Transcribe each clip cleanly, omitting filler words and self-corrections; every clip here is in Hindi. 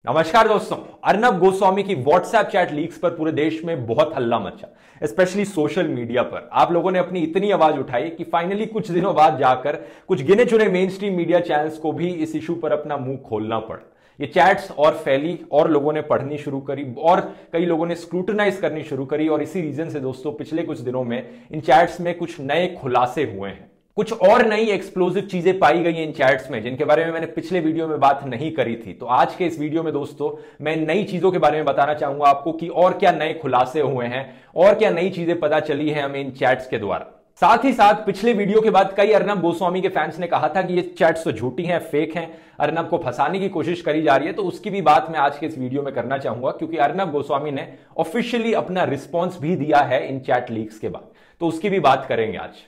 नमस्कार दोस्तों। अर्नब गोस्वामी की व्हाट्सएप चैट लीक्स पर पूरे देश में बहुत हल्ला मचा, स्पेशली सोशल मीडिया पर। आप लोगों ने अपनी इतनी आवाज उठाई कि फाइनली कुछ दिनों बाद जाकर कुछ गिने चुने मेन स्ट्रीम मीडिया चैनल्स को भी इस इशू पर अपना मुंह खोलना पड़ा। ये चैट्स और फैली और लोगों ने पढ़नी शुरू करी और कई लोगों ने स्क्रूटनाइज करनी शुरू करी, और इसी रीजन से दोस्तों पिछले कुछ दिनों में इन चैट्स में कुछ नए खुलासे हुए हैं। कुछ और नई एक्सप्लोसिव चीजें पाई गई हैं इन चैट्स में, जिनके बारे में मैंने पिछले वीडियो में बात नहीं करी थी। तो आज के इस वीडियो में दोस्तों मैं नई चीजों के बारे में बताना चाहूंगा आपको कि और क्या नए खुलासे हुए हैं और क्या नई चीजें पता चली हैं हमें इन चैट्स के द्वारा। साथ ही साथ पिछले वीडियो के बाद कई अर्नब गोस्वामी के फैंस ने कहा था कि ये चैट्स तो झूठी हैं, फेक हैं, अर्नब को फंसाने की कोशिश करी जा रही है। तो उसकी भी बात मैं आज के इस वीडियो में करना चाहूंगा, क्योंकि अर्नब गोस्वामी ने ऑफिशियली अपना रिस्पॉन्स भी दिया है इन चैट लीक्स के बाद। तो उसकी भी बात करेंगे आज।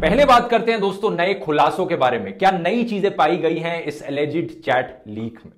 पहले बात करते हैं दोस्तों नए खुलासों के बारे में। क्या नई चीजें पाई गई हैं इस एलिजिड चैट लीक में।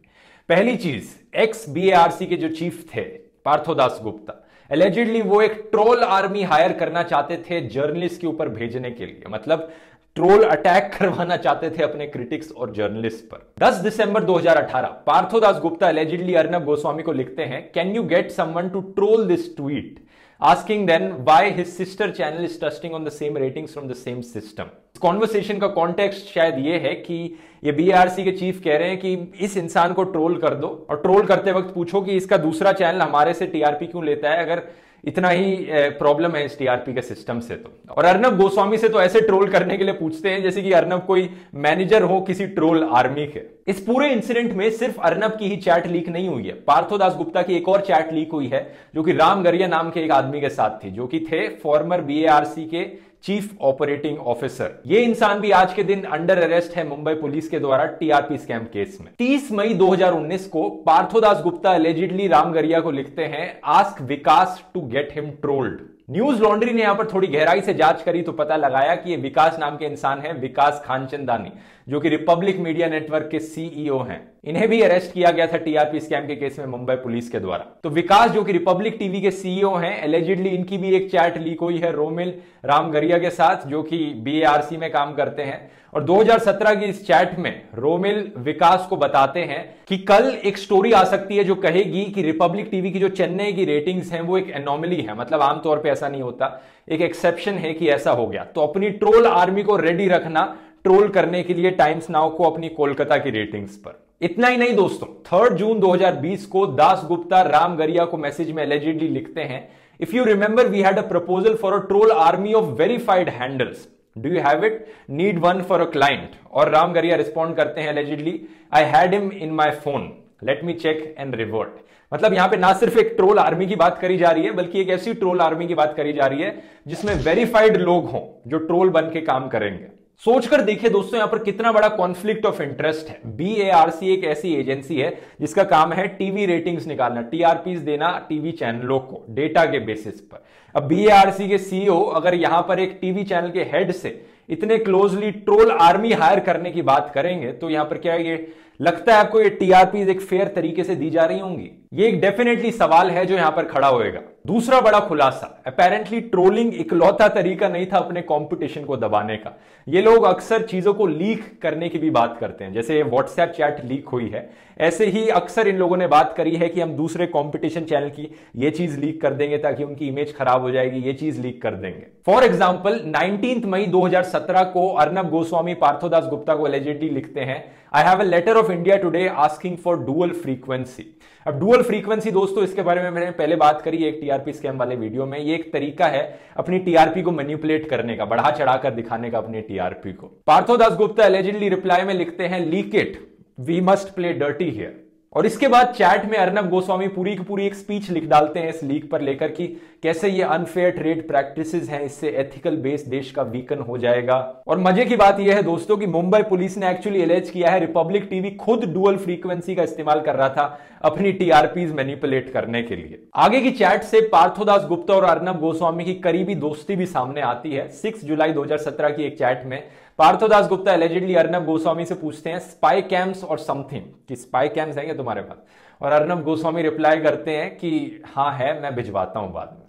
पहली चीज, एक्स बीएआरसी के जो चीफ थे पार्थोदास गुप्ता, एलिजिडली वो एक ट्रोल आर्मी हायर करना चाहते थे जर्नलिस्ट के ऊपर भेजने के लिए, मतलब ट्रोल अटैक करवाना चाहते थे अपने क्रिटिक्स और जर्नलिस्ट पर। 10 दिसंबर 2018 पार्थोदास गुप्ता एलिजिडली अर्नब गोस्वामी को लिखते हैं, can you get someone to troll this tweet asking then why his sister channel is trusting on the same ratings from the same system। इस कॉन्वर्सेशन का कॉन्टेक्स्ट शायद ये है कि ये बीआरसी के चीफ कह रहे हैं कि इस इंसान को ट्रोल कर दो, और ट्रोल करते वक्त पूछो कि इसका दूसरा चैनल हमारे से टीआरपी क्यों लेता है, अगर इतना ही प्रॉब्लम है इस टीआरपी के सिस्टम से तो। और अर्नब गोस्वामी से तो ऐसे ट्रोल करने के लिए पूछते हैं जैसे कि अर्नब कोई मैनेजर हो किसी ट्रोल आर्मी के। इस पूरे इंसिडेंट में सिर्फ अर्नब की ही चैट लीक नहीं हुई है, पार्थोदास गुप्ता की एक और चैट लीक हुई है जो कि राम गरिया नाम के एक आदमी के साथ थी, जो कि थे फॉर्मर बीएआरसी के चीफ ऑपरेटिंग ऑफिसर। ये इंसान भी आज के दिन अंडर अरेस्ट है मुंबई पुलिस के द्वारा टीआरपी स्कैम केस में। 30 मई 2019 को पार्थोदास गुप्ता एलिजिडली राम गरिया को लिखते हैं, ask Vikas to get him trolled. Newslaundry ने यहां पर थोड़ी गहराई से जांच करी तो पता लगाया कि ये विकास नाम के इंसान है, विकास खानचंदानी, जो कि रिपब्लिक मीडिया नेटवर्क के सीईओ हैं। इन्हें भी अरेस्ट किया गया था टीआरपी स्कैम के केस में मुंबई पुलिस के द्वारा। तो विकास जो कि रिपब्लिक टीवी के सीईओ हैं, एलिजिडली इनकी भी एक चैट लीक हुई है रोमिल राम गरिया के साथ, जो कि बीएआरसी में काम करते हैं। और 2017 की इस चैट में रोमिल विकास को बताते हैं कि कल एक स्टोरी आ सकती है जो कहेगी कि रिपब्लिक टीवी की जो चेन्नई की रेटिंग्स हैं वो एक एनोमली है, मतलब आमतौर पे ऐसा नहीं होता, एक एक्सेप्शन है कि ऐसा हो गया। तो अपनी ट्रोल आर्मी को रेडी रखना ट्रोल करने के लिए टाइम्स नाउ को अपनी कोलकाता की रेटिंग्स पर। इतना ही नहीं दोस्तों, 3 जून 2020 को दास गुप्ता राम गरिया को मैसेज में एलिजिडली लिखते हैं, if you remember we had a proposal for a troll army of verified handles, do you have it, need one for a client. और राम गरिया रिस्पॉन्ड करते हैं allegedly, I had him in my phone, let me check and revert. मतलब यहां पे ना सिर्फ एक ट्रोल आर्मी की बात करी जा रही है, बल्कि एक ऐसी ट्रोल आर्मी की बात करी जा रही है जिसमें वेरीफाइड लोग हों जो ट्रोल बन के काम करेंगे। सोचकर देखिए दोस्तों यहां पर कितना बड़ा कॉन्फ्लिक्ट ऑफ इंटरेस्ट है। बीएआरसी एक ऐसी एजेंसी है जिसका काम है टीवी रेटिंग्स निकालना, टीआरपीस देना टीवी चैनलों को डेटा के बेसिस पर। अब बीएआरसी के सीईओ अगर यहां पर एक टीवी चैनल के हेड से इतने क्लोजली ट्रोल आर्मी हायर करने की बात करेंगे, तो यहां पर क्या ये लगता है आपको ये टीआरपीज एक फेयर तरीके से दी जा रही होंगी? ये एक डेफिनेटली सवाल है जो यहां पर खड़ा होएगा। दूसरा बड़ा खुलासा, अपेरेंटली ट्रोलिंग इकलौता तरीका नहीं था अपने कंपटीशन को दबाने का। ये लोग अक्सर चीजों को लीक करने की भी बात करते हैं, जैसे व्हाट्सएप चैट लीक हुई है, ऐसे ही अक्सर इन लोगों ने बात करी है कि हम दूसरे कंपटीशन चैनल की ये चीज लीक कर देंगे ताकि उनकी इमेज खराब हो जाएगी, ये चीज लीक कर देंगे। फॉर एग्जाम्पल 19 मई 2017 को अर्नब गोस्वामी पार्थोदास गुप्ता को एलिजिडली लिखते हैं, I have a letter of India Today asking for dual frequency. अब डुअल फ्रीक्वेंसी दोस्तों इसके बारे में मैंने पहले बात करी एक टीआरपी स्कैम वाले वीडियो में। ये एक तरीका है अपनी टीआरपी को मैनिपुलेट करने का, बढ़ा चढ़ाकर दिखाने का अपनी टीआरपी को। पार्थोदास गुप्ता एलिजिडली रिप्लाई में लिखते हैं, leak it, we must play dirty here. और इसके बाद चैट में अर्नब गोस्वामी पूरी की पूरी एक स्पीच लिख डालते हैं इस लीक पर लेकर कि कैसे ये अनफेयर ट्रेड प्रैक्टिसेस हैं, इससे एथिकल बेस देश का वीकन हो जाएगा। और मजे की बात यह है दोस्तों कि मुंबई पुलिस ने एक्चुअली एलेज किया है रिपब्लिक टीवी खुद डुअल फ्रीक्वेंसी का इस्तेमाल कर रहा था अपनी टीआरपीज मैनिपुलेट करने के लिए। आगे की चैट से पार्थोदास गुप्ता और अर्नब गोस्वामी की करीबी दोस्ती भी सामने आती है। 6 जुलाई 2017 की एक चैट में पार्थोदास गुप्ता एलिजिडली अर्नब गोस्वामी से पूछते हैं, स्पाई कैम्स और समथिंग, कि स्पाई कैम्स हैं क्या तुम्हारे पास? और अर्नब गोस्वामी रिप्लाई करते हैं कि हाँ है, मैं भिजवाता हूं बाद में।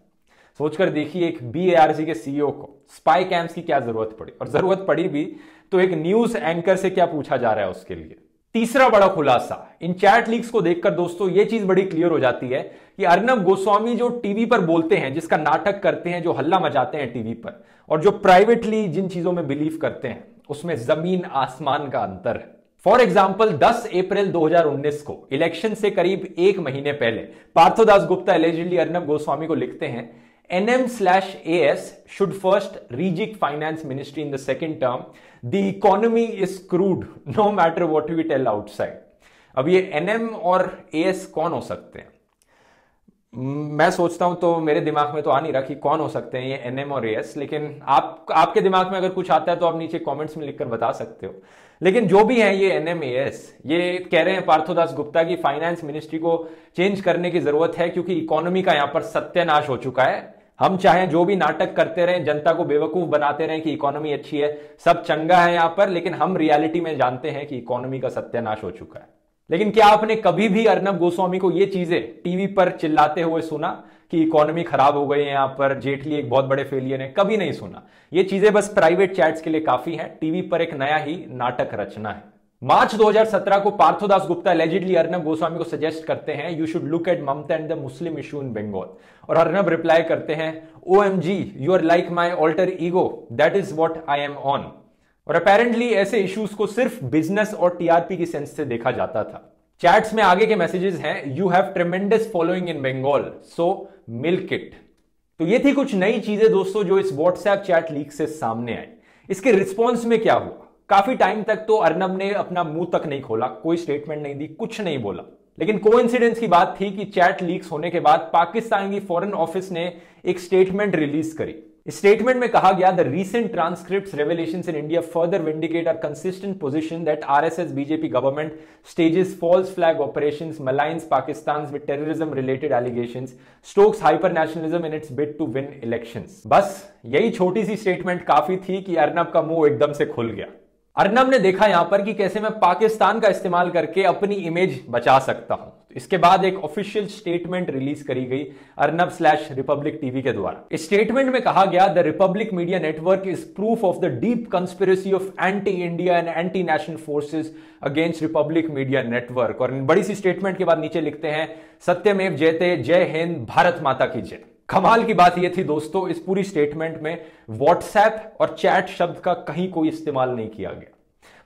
सोचकर देखिए एक बीएआरसी के सीईओ को स्पाई कैम्प्स की क्या जरूरत पड़ी, और जरूरत पड़ी भी तो एक न्यूज एंकर से क्या पूछा जा रहा है उसके लिए। तीसरा बड़ा खुलासा, इन चैट लीक्स को देखकर दोस्तों यह चीज बड़ी क्लियर हो जाती है कि अर्नब गोस्वामी जो टीवी पर बोलते हैं, जिसका नाटक करते हैं, जो हल्ला मचाते हैं टीवी पर, और जो प्राइवेटली जिन चीजों में बिलीव करते हैं, उसमें जमीन आसमान का अंतर है। फॉर एग्जाम्पल 10 अप्रैल 2019 को इलेक्शन से करीब एक महीने पहले पार्थोदास गुप्ता एलिजिडली अर्नब गोस्वामी को लिखते हैं, NM/AS should first rejig finance ministry in the second term. The economy is screwed no matter what we tell outside. अब ये NM और AS कौन हो सकते हैं? मैं सोचता हूं तो मेरे दिमाग में तो आ नहीं रहा कि कौन हो सकते हैं ये NM और AS, लेकिन आपके दिमाग में अगर कुछ आता है तो आप नीचे कमेंट्स में लिखकर बता सकते हो। लेकिन जो भी है ये NM AS, ये कह रहे हैं पार्थोदास गुप्ता की फाइनेंस मिनिस्ट्री को चेंज करने की जरूरत है क्योंकि इकोनॉमी का यहां पर सत्यानाश हो चुका है। हम चाहे जो भी नाटक करते रहें, जनता को बेवकूफ बनाते रहें कि इकोनॉमी अच्छी है, सब चंगा है यहां पर, लेकिन हम रियलिटी में जानते हैं कि इकोनॉमी का सत्यानाश हो चुका है। लेकिन क्या आपने कभी भी अर्नब गोस्वामी को ये चीजें टीवी पर चिल्लाते हुए सुना कि इकोनॉमी खराब हो गई है, यहां पर जेटली एक बहुत बड़े फेलियर है? कभी नहीं सुना। ये चीजें बस प्राइवेट चैट्स के लिए काफी है, टीवी पर एक नया ही नाटक रचना है। मार्च 2017 को पार्थोदास गुप्ता एलिजिडली अर्नब गोस्वामी को सजेस्ट करते हैं, you should look at Mamata and the Muslim issue in Bengal, और अर्नब रिप्लाई करते हैं, OMG you are like my alter ego, that is what I am on. और अपेरेंटली ऐसे इश्यूज को सिर्फ बिजनेस और टीआरपी की सेंस से देखा जाता था। चैट्स में आगे के मैसेजेस हैं, you have tremendous following in Bengal so milk it. तो ये थी कुछ नई चीजें दोस्तों जो इस व्हाट्सएप चैट लीक से सामने आई। इसके रिस्पॉन्स में क्या हुआ? काफी टाइम तक तो अर्नब ने अपना मुंह तक नहीं खोला, कोई स्टेटमेंट नहीं दी, कुछ नहीं बोला। लेकिन कोइंसिडेंस की बात थी कि चैट लीक्स होने के बाद पाकिस्तान की फॉरेन ऑफिस ने एक स्टेटमेंट रिलीज करी। इस स्टेटमेंट में कहा गया, the recent transcripts revelations in India further vindicate our consistent position that RSS BJP government stages false flag operations, maligns Pakistan with terrorism related allegations, stokes hyper nationalism in its bid to win elections. बस यही छोटी सी स्टेटमेंट काफी थी कि अर्नब का मुंह एकदम से खुल गया। अर्नब ने देखा यहां पर कि कैसे मैं पाकिस्तान का इस्तेमाल करके अपनी इमेज बचा सकता हूं। इसके बाद एक ऑफिशियल स्टेटमेंट रिलीज करी गई अर्नब/रिपब्लिक टीवी के द्वारा। इस स्टेटमेंट में कहा गया, the Republic media network is proof of the deep conspiracy of anti India and anti national forces against Republic media network. और बड़ी सी स्टेटमेंट के बाद नीचे लिखते हैं, सत्यमेव जयते, जय हिंद, भारत माता की जय। कमाल की बात यह थी दोस्तों, इस पूरी स्टेटमेंट में व्हाट्सएप और चैट शब्द का कहीं कोई इस्तेमाल नहीं किया गया।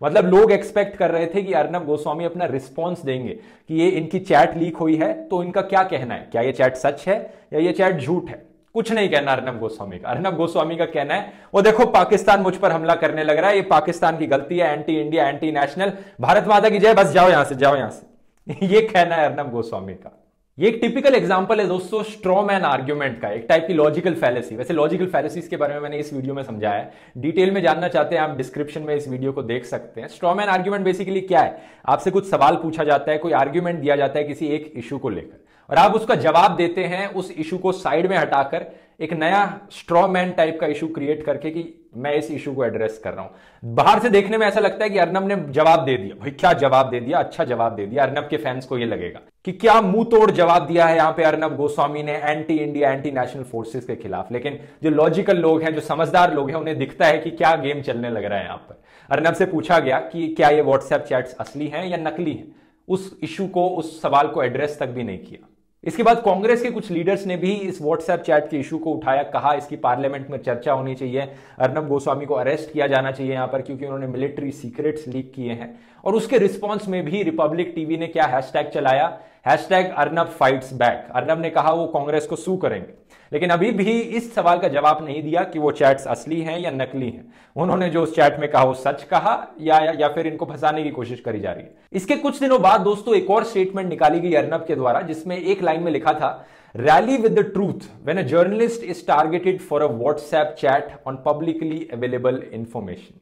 मतलब लोग एक्सपेक्ट कर रहे थे कि अर्नब गोस्वामी अपना रिस्पॉन्स देंगे कि ये इनकी चैट लीक हुई है तो इनका क्या कहना है, क्या ये चैट सच है या ये चैट झूठ है। कुछ नहीं कहना अर्नब गोस्वामी का। अर्नब गोस्वामी का कहना है, वो देखो पाकिस्तान मुझ पर हमला करने लग रहा है, ये पाकिस्तान की गलती है, anti India, anti national, Bharat माता की जय, बस जाओ यहां से, जाओ यहां से। ये कहना है अर्नब गोस्वामी का। ये एक टिपिकल एग्जांपल है दोस्तों स्ट्रॉ मैन आर्ग्यूमेंट का, एक टाइप की लॉजिकल फैलेसी। वैसे लॉजिकल फैलेसीज के बारे में मैंने इस वीडियो में समझाया है, डिटेल में जानना चाहते हैं आप डिस्क्रिप्शन में इस वीडियो को देख सकते हैं। स्ट्रॉ मैन आर्ग्यूमेंट बेसिकली क्या है, आपसे कुछ सवाल पूछा जाता है, कोई आर्ग्यूमेंट दिया जाता है किसी एक इशू को लेकर, और आप उसका जवाब देते हैं उस इशू को साइड में हटाकर एक नया स्ट्रॉ मैन टाइप का इशू क्रिएट करके कि मैं इस इशू को एड्रेस कर रहा हूं। बाहर से देखने में ऐसा लगता है कि अर्नब ने जवाब दे दिया, भाई क्या जवाब दे दिया, अच्छा जवाब दे दिया। अर्नब के फैंस को यह लगेगा कि क्या मुंह तोड़ जवाब दिया है यहां पे अर्नब गोस्वामी ने anti India, anti national forces के खिलाफ। लेकिन जो लॉजिकल लोग हैं, जो समझदार लोग हैं, उन्हें दिखता है कि क्या गेम चलने लग रहा है यहां पर। अर्नब से पूछा गया कि क्या ये व्हाट्सएप चैट्स असली हैं या नकली हैं, उस इशू को, उस सवाल को एड्रेस तक भी नहीं किया। इसके बाद कांग्रेस के कुछ लीडर्स ने भी इस व्हाट्सएप चैट के इशू को उठाया, कहा इसकी पार्लियामेंट में चर्चा होनी चाहिए, अर्नब गोस्वामी को अरेस्ट किया जाना चाहिए यहां पर क्योंकि उन्होंने मिलिट्री सीक्रेट्स लीक किए हैं। और उसके रिस्पॉन्स में भी रिपब्लिक टीवी ने क्या हैशटैग चलाया, hashtag Arnab fights back. Arnab ने कहा वो कांग्रेस को सू करेंगे, लेकिन अभी भी इस सवाल का जवाब नहीं दिया कि वो चैट्स असली हैं या नकली हैं। उन्होंने जो उस चैट में कहा वो सच कहा या फिर इनको फंसाने की कोशिश करी जा रही है। इसके कुछ दिनों बाद दोस्तों एक और स्टेटमेंट निकाली गई अर्नब के द्वारा, जिसमें एक लाइन में लिखा था, rally with the truth when a journalist is targeted for a WhatsApp chat on publicly available information.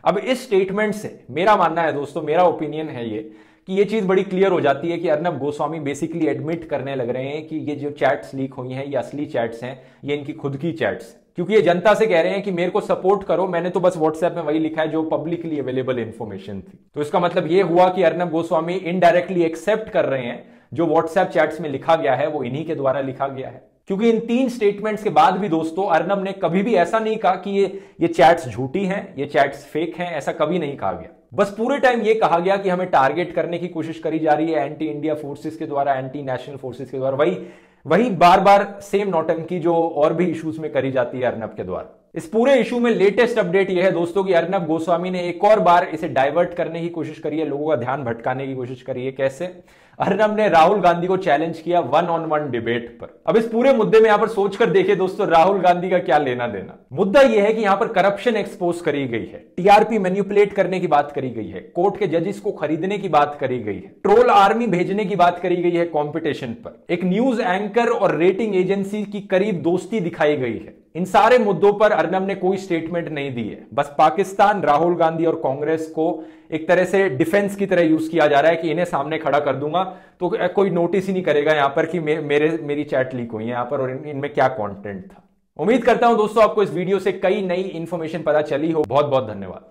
अब इस स्टेटमेंट से मेरा मानना है दोस्तों, मेरा ओपिनियन है ये कि ये चीज बड़ी क्लियर हो जाती है कि अर्नब गोस्वामी बेसिकली एडमिट करने लग रहे हैं कि ये जो चैट्स लीक हुई हैं ये असली चैट्स हैं, ये इनकी खुद की चैट्स, क्योंकि ये जनता से कह रहे हैं कि मेरे को सपोर्ट करो, मैंने तो बस व्हाट्सएप में वही लिखा है जो पब्लिकली अवेलेबल इंफॉर्मेशन थी। तो इसका मतलब ये हुआ कि अर्नब गोस्वामी इनडायरेक्टली एक्सेप्ट कर रहे हैं जो व्हाट्सएप चैट्स में लिखा गया है वो इन्हीं के द्वारा लिखा गया है। क्योंकि इन 3 स्टेटमेंट्स के बाद भी दोस्तों अर्नब ने कभी भी ऐसा नहीं कहा कि ये चैट्स झूठी हैं, ये चैट्स फेक हैं, ऐसा कभी नहीं कहा गया। बस पूरे टाइम ये कहा गया कि हमें टारगेट करने की कोशिश करी जा रही है एंटी इंडिया फोर्सेस के द्वारा, एंटी नेशनल फोर्सेस के द्वारा, वही बार बार सेम नौटंकी जो और भी इश्यूज में करी जाती है अर्नब के द्वारा। इस पूरे इशू में लेटेस्ट अपडेट यह है दोस्तों कि अर्नब गोस्वामी ने एक और बार इसे डाइवर्ट करने की कोशिश करी है, लोगों का ध्यान भटकाने की कोशिश करी है। कैसे? अर्नब ने राहुल गांधी को चैलेंज किया 1-on-1 डिबेट पर। अब इस पूरे मुद्दे में यहां पर सोचकर देखिए दोस्तों, राहुल गांधी का क्या लेना देना। मुद्दा यह है कि यहां पर करप्शन एक्सपोज करी गई है, टीआरपी मैनिपुलेट करने की बात करी गई है, कोर्ट के जजेस को खरीदने की बात करी गई है, ट्रोल आर्मी भेजने की बात करी गई है कंपटीशन पर, एक न्यूज एंकर और रेटिंग एजेंसी की करीब दोस्ती दिखाई गई है। इन सारे मुद्दों पर अर्नब ने कोई स्टेटमेंट नहीं दी है। बस पाकिस्तान, राहुल गांधी और कांग्रेस को एक तरह से डिफेंस की तरह यूज किया जा रहा है कि इन्हें सामने खड़ा कर दूंगा तो कोई नोटिस ही नहीं करेगा यहां पर कि मेरी चैट लीक हुई है यहां पर और इनमें क्या कंटेंट था। उम्मीद करता हूं दोस्तों आपको इस वीडियो से कई नई इंफॉर्मेशन पता चली हो। बहुत बहुत धन्यवाद।